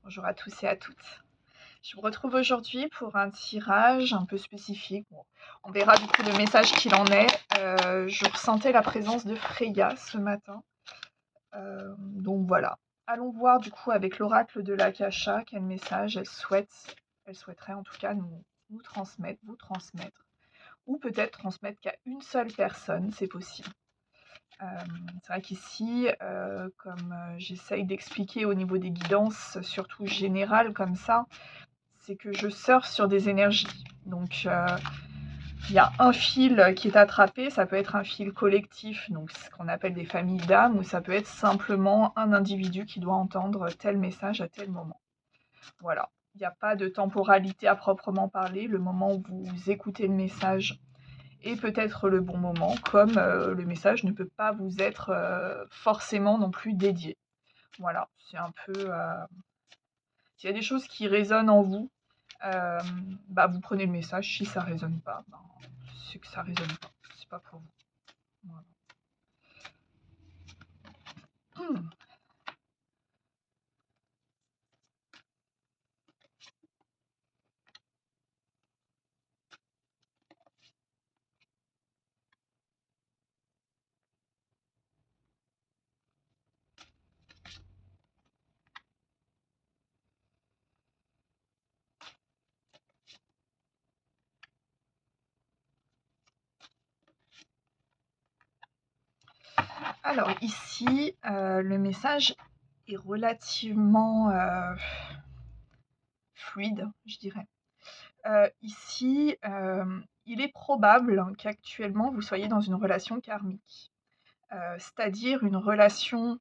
Bonjour à tous et à toutes. Je vous retrouve aujourd'hui pour un tirage un peu spécifique. Bon, on verra du coup le message qu'il en est. Je ressentais la présence de Freya ce matin. Donc voilà. Allons voir du coup avec l'oracle de l'Akasha quel message elle souhaiterait en tout cas nous transmettre, vous transmettre. Ou peut-être transmettre qu'à une seule personne, c'est possible. C'est vrai qu'ici, comme j'essaye d'expliquer au niveau des guidances, surtout générales comme ça, c'est que je surfe sur des énergies. Donc, il y a un fil qui est attrapé, ça peut être un fil collectif, donc ce qu'on appelle des familles d'âmes, ou ça peut être simplement un individu qui doit entendre tel message à tel moment. Voilà, il n'y a pas de temporalité à proprement parler. Le moment où vous écoutez le message est peut-être le bon moment, comme le message ne peut pas vous être forcément non plus dédié. Voilà, c'est un peu... s'il y a des choses qui résonnent en vous, vous prenez le message. Si ça résonne pas, c'est que ça résonne pas. C'est pas pour vous. Voilà. Alors ici, le message est relativement fluide, je dirais. Ici, il est probable qu'actuellement vous soyez dans une relation karmique, c'est-à-dire une relation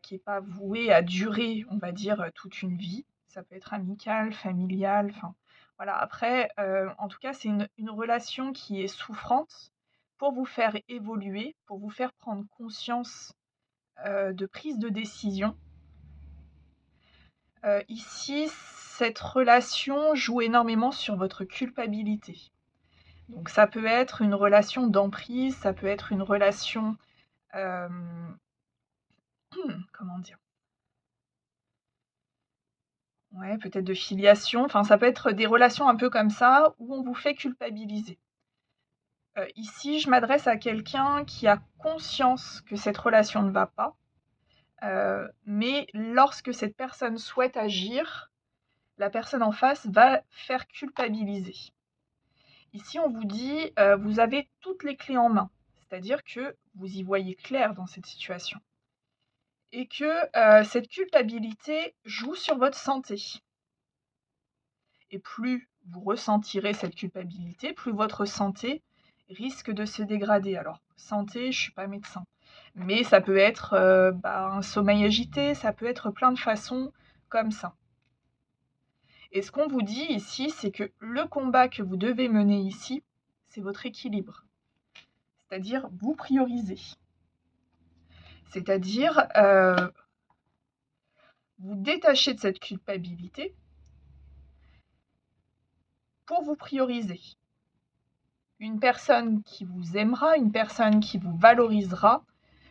qui n'est pas vouée à durer, on va dire, toute une vie. Ça peut être amical, familial, enfin voilà. Après, en tout cas, c'est une relation qui est souffrante pour vous faire évoluer, pour vous faire prendre conscience de prise de décision. Ici, cette relation joue énormément sur votre culpabilité. Donc ça peut être une relation d'emprise, ça peut être une relation, comment dire? Ouais, peut-être de filiation, enfin ça peut être des relations un peu comme ça, où on vous fait culpabiliser. Ici, je m'adresse à quelqu'un qui a conscience que cette relation ne va pas, mais lorsque cette personne souhaite agir, la personne en face va faire culpabiliser. Ici, on vous dit, vous avez toutes les clés en main, c'est-à-dire que vous y voyez clair dans cette situation et que cette culpabilité joue sur votre santé. Et plus vous ressentirez cette culpabilité, plus votre santé risque de se dégrader. Alors, santé, je ne suis pas médecin, mais ça peut être un sommeil agité, ça peut être plein de façons comme ça. Et ce qu'on vous dit ici, c'est que le combat que vous devez mener ici, c'est votre équilibre. C'est-à-dire vous prioriser. C'est-à-dire vous détacher de cette culpabilité pour vous prioriser. Une personne qui vous aimera, une personne qui vous valorisera,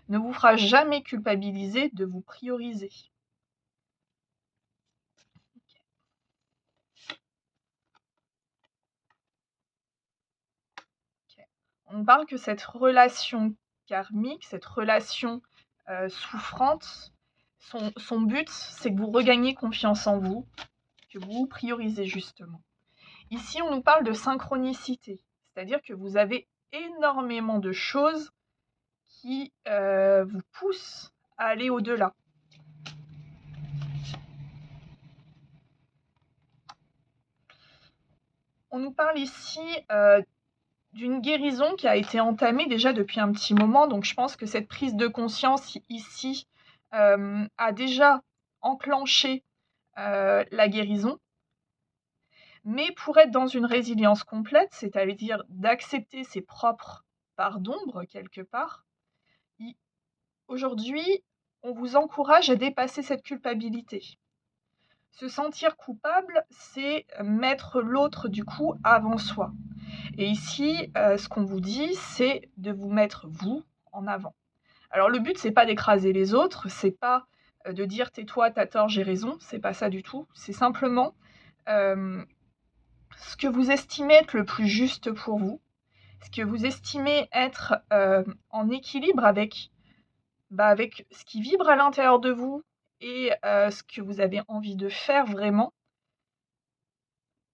ne vous fera jamais culpabiliser de vous prioriser. Okay. On parle que cette relation karmique, cette relation souffrante, son but, c'est que vous regagniez confiance en vous, que vous vous priorisez justement. Ici, on nous parle de synchronicité, c'est-à-dire que vous avez énormément de choses qui vous poussent à aller au-delà. On nous parle ici d'une guérison qui a été entamée déjà depuis un petit moment, donc je pense que cette prise de conscience ici a déjà enclenché la guérison. Mais pour être dans une résilience complète, c'est-à-dire d'accepter ses propres parts d'ombre quelque part, aujourd'hui, on vous encourage à dépasser cette culpabilité. Se sentir coupable, c'est mettre l'autre du coup avant soi. Et ici, ce qu'on vous dit, c'est de vous mettre vous en avant. Alors le but, c'est pas d'écraser les autres, c'est pas de dire: «Tais-toi, tu tort, j'ai raison», c'est pas ça du tout. C'est simplement, ce que vous estimez être le plus juste pour vous, ce que vous estimez être, en équilibre avec, avec ce qui vibre à l'intérieur de vous et ce que vous avez envie de faire vraiment.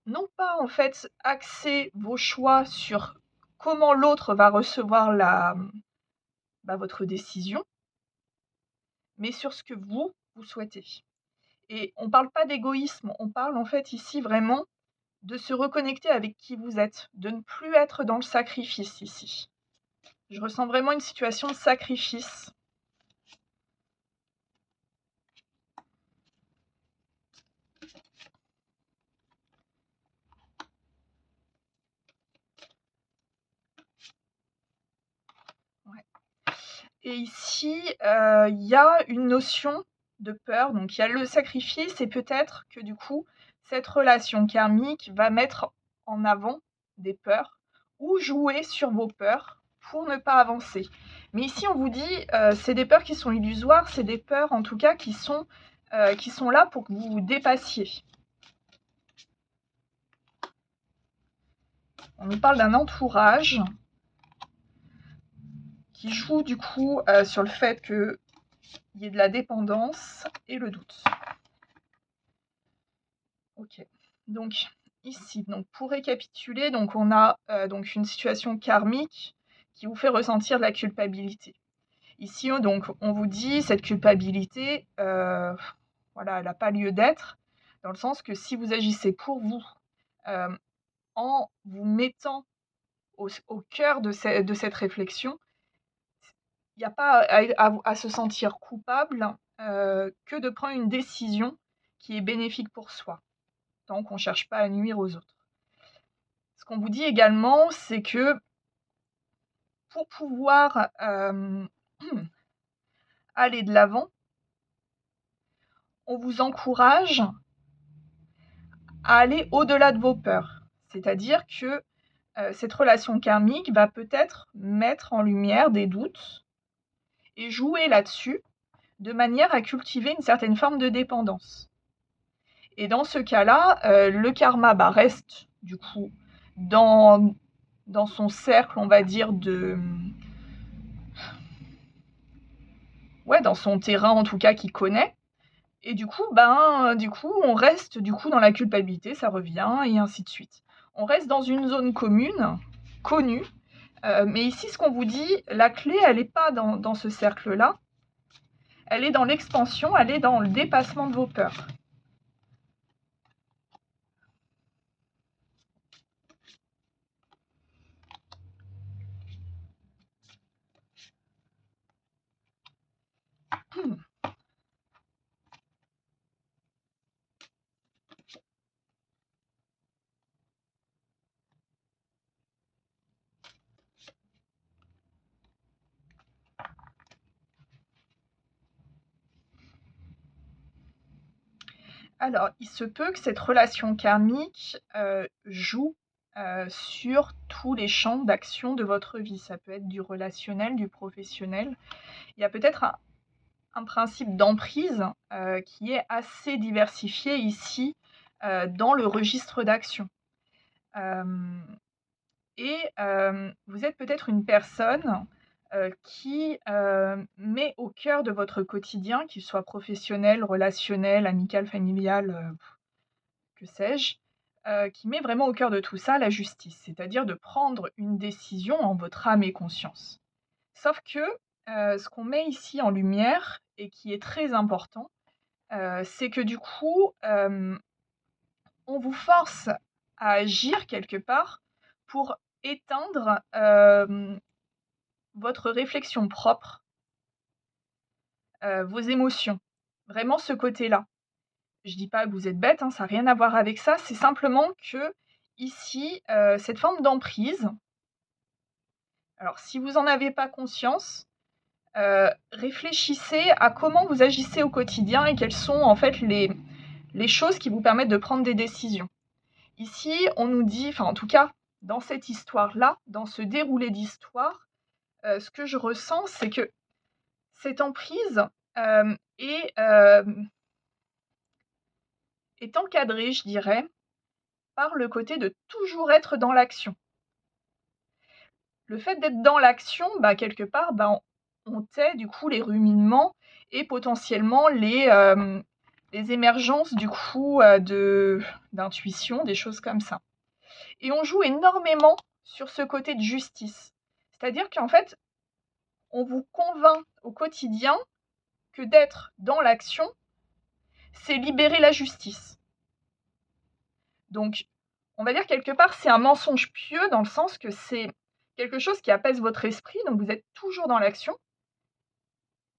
Non pas, en fait, axer vos choix sur comment l'autre va recevoir votre décision, mais sur ce que vous souhaitez. Et on parle pas d'égoïsme, on parle, en fait, ici, vraiment de se reconnecter avec qui vous êtes, de ne plus être dans le sacrifice ici. Je ressens vraiment une situation de sacrifice. Ouais. Et ici, il y a une notion de peur, donc il y a le sacrifice et peut-être que du coup, cette relation karmique va mettre en avant des peurs ou jouer sur vos peurs pour ne pas avancer. Mais ici, on vous dit, c'est des peurs qui sont illusoires, c'est des peurs en tout cas qui sont là pour que vous vous dépassiez. On nous parle d'un entourage qui joue du coup sur le fait qu'il y ait de la dépendance et le doute. Ok, donc ici, donc pour récapituler, donc on a donc une situation karmique qui vous fait ressentir de la culpabilité. Ici, donc on vous dit cette culpabilité, voilà, elle n'a pas lieu d'être, dans le sens que si vous agissez pour vous, en vous mettant au cœur de cette réflexion, il n'y a pas à se sentir coupable que de prendre une décision qui est bénéfique pour soi, tant qu'on ne cherche pas à nuire aux autres. Ce qu'on vous dit également, c'est que pour pouvoir aller de l'avant, on vous encourage à aller au-delà de vos peurs. C'est-à-dire que cette relation karmique va peut-être mettre en lumière des doutes et jouer là-dessus de manière à cultiver une certaine forme de dépendance. Et dans ce cas-là, le karma reste du coup dans son cercle, on va dire, dans son terrain en tout cas qu'il connaît. Et du coup, on reste dans la culpabilité, ça revient, et ainsi de suite. On reste dans une zone commune, connue, mais ici, ce qu'on vous dit, la clé, elle n'est pas dans ce cercle-là, elle est dans l'expansion, elle est dans le dépassement de vos peurs. Alors, il se peut que cette relation karmique joue sur tous les champs d'action de votre vie. Ça peut être du relationnel, du professionnel. Il y a peut-être un principe d'emprise qui est assez diversifié ici dans le registre d'action. Vous êtes peut-être une personne qui met au cœur de votre quotidien, qu'il soit professionnel, relationnel, amical, familial, que sais-je, qui met vraiment au cœur de tout ça la justice, c'est-à-dire de prendre une décision en votre âme et conscience. Sauf que ce qu'on met ici en lumière et qui est très important, c'est que du coup, on vous force à agir quelque part pour éteindre votre réflexion propre, vos émotions. Vraiment ce côté-là. Je dis pas que vous êtes bête, hein, ça n'a rien à voir avec ça. C'est simplement que ici, cette forme d'emprise, alors si vous n'en avez pas conscience, réfléchissez à comment vous agissez au quotidien et quelles sont en fait les choses qui vous permettent de prendre des décisions. Ici, on nous dit, enfin en tout cas, dans cette histoire-là, dans ce déroulé d'histoire, ce que je ressens, c'est que cette emprise, est encadré, je dirais, par le côté de toujours être dans l'action. Le fait d'être dans l'action, quelque part, on tait du coup les ruminements et potentiellement les émergences du coup d'intuition, des choses comme ça. Et on joue énormément sur ce côté de justice. C'est-à-dire qu'en fait, on vous convainc au quotidien que d'être dans l'action, c'est libérer la justice. Donc, on va dire quelque part, c'est un mensonge pieux dans le sens que c'est quelque chose qui apaise votre esprit, donc vous êtes toujours dans l'action.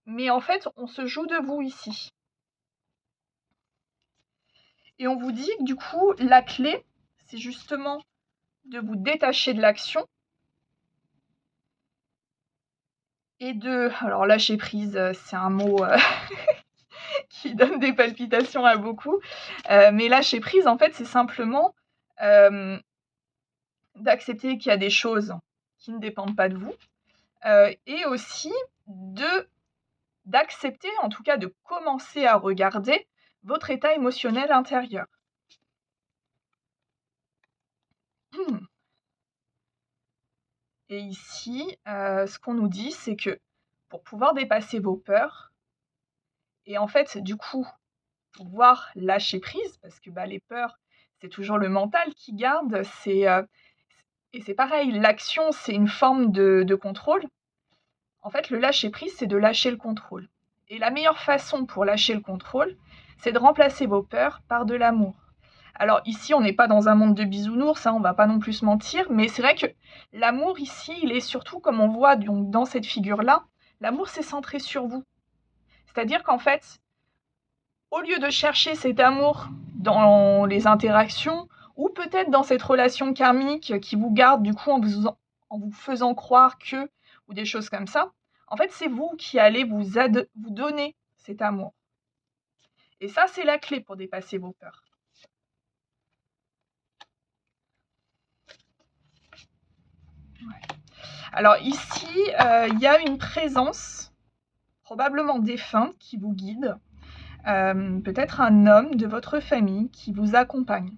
Mais en fait, on se joue de vous ici. Et on vous dit que du coup, la clé, c'est justement de vous détacher de l'action et de... Alors lâcher prise, c'est un mot qui donne des palpitations à beaucoup. Mais lâcher prise, en fait, c'est simplement d'accepter qu'il y a des choses qui ne dépendent pas de vous et aussi d'accepter, en tout cas de commencer à regarder votre état émotionnel intérieur. Et ici, ce qu'on nous dit, c'est que pour pouvoir dépasser vos peurs, et en fait, du coup, pouvoir lâcher prise, parce que les peurs, c'est toujours le mental qui garde, et c'est pareil, l'action, c'est une forme de contrôle. En fait, le lâcher prise, c'est de lâcher le contrôle. Et la meilleure façon pour lâcher le contrôle, c'est de remplacer vos peurs par de l'amour. Alors ici, on n'est pas dans un monde de bisounours, on va pas non plus se mentir, mais c'est vrai que l'amour ici, il est surtout, comme on voit donc, dans cette figure-là, l'amour c'est centré sur vous. C'est-à-dire qu'en fait, au lieu de chercher cet amour dans les interactions, ou peut-être dans cette relation karmique qui vous garde du coup en vous faisant croire que, ou des choses comme ça, en fait c'est vous qui allez vous donner cet amour. Et ça, c'est la clé pour dépasser vos peurs. Alors ici, il y a une présence, probablement défunte, qui vous guide. Peut-être un homme de votre famille qui vous accompagne,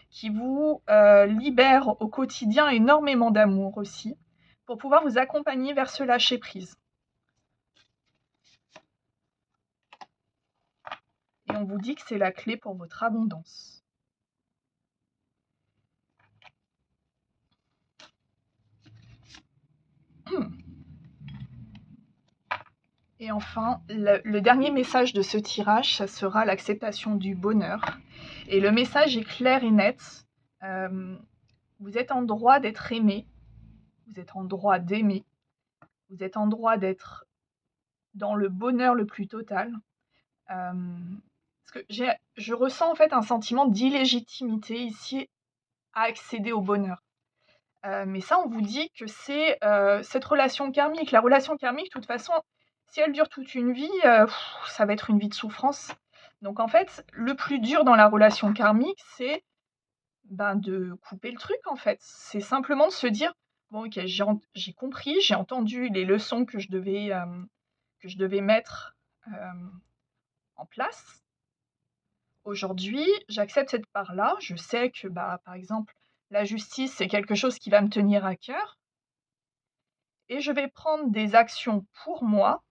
qui vous libère au quotidien énormément d'amour aussi, pour pouvoir vous accompagner vers ce lâcher-prise. Et on vous dit que c'est la clé pour votre abondance. Et enfin, le dernier message de ce tirage, ça sera l'acceptation du bonheur. Et le message est clair et net. Vous êtes en droit d'être aimé. Vous êtes en droit d'aimer. Vous êtes en droit d'être dans le bonheur le plus total. Parce que je ressens en fait un sentiment d'illégitimité ici à accéder au bonheur. Mais ça, on vous dit que c'est cette relation karmique. La relation karmique, de toute façon, si elle dure toute une vie, ça va être une vie de souffrance. Donc en fait, le plus dur dans la relation karmique, c'est de couper le truc en fait. C'est simplement de se dire, bon ok, j'ai compris, j'ai entendu les leçons que je devais mettre en place. Aujourd'hui, j'accepte cette part-là. Je sais que, par exemple, la justice, c'est quelque chose qui va me tenir à cœur. Et je vais prendre des actions pour moi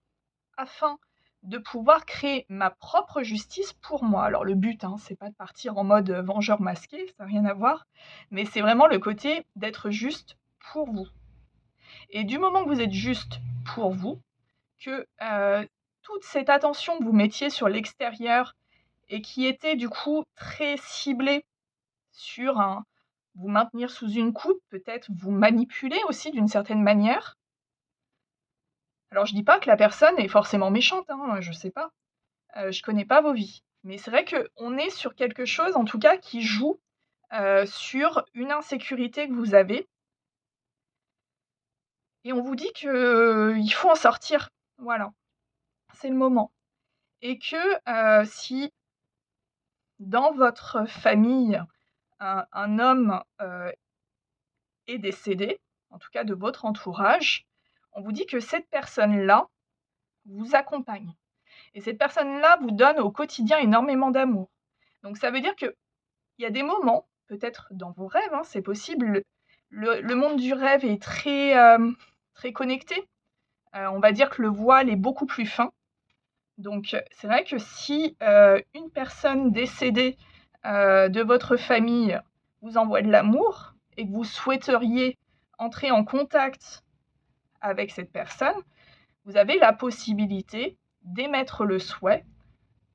afin de pouvoir créer ma propre justice pour moi. Alors le but, c'est pas de partir en mode vengeur masqué, ça n'a rien à voir, mais c'est vraiment le côté d'être juste pour vous. Et du moment que vous êtes juste pour vous, que toute cette attention que vous mettiez sur l'extérieur et qui était du coup très ciblée sur vous maintenir sous une coupe, peut-être vous manipuler aussi d'une certaine manière. Alors je dis pas que la personne est forcément méchante, je sais pas. Je connais pas vos vies. Mais c'est vrai qu'on est sur quelque chose, en tout cas, qui joue sur une insécurité que vous avez. Et on vous dit qu'il faut en sortir. Voilà, c'est le moment. Et que si dans votre famille, un homme est décédé, en tout cas de votre entourage, on vous dit que cette personne-là vous accompagne. et cette personne-là vous donne au quotidien énormément d'amour. Donc ça veut dire qu'il y a des moments, peut-être dans vos rêves, hein, c'est possible, le monde du rêve est très connecté. On va dire que le voile est beaucoup plus fin. Donc c'est vrai que si, une personne décédée, de votre famille vous envoie de l'amour et que vous souhaiteriez entrer en contact avec cette personne, vous avez la possibilité d'émettre le souhait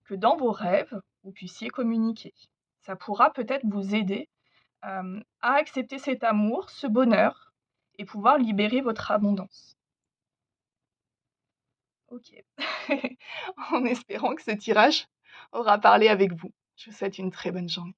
que dans vos rêves, vous puissiez communiquer. Ça pourra peut-être vous aider, à accepter cet amour, ce bonheur et pouvoir libérer votre abondance. OK. En espérant que ce tirage aura parlé avec vous. Je vous souhaite une très bonne journée.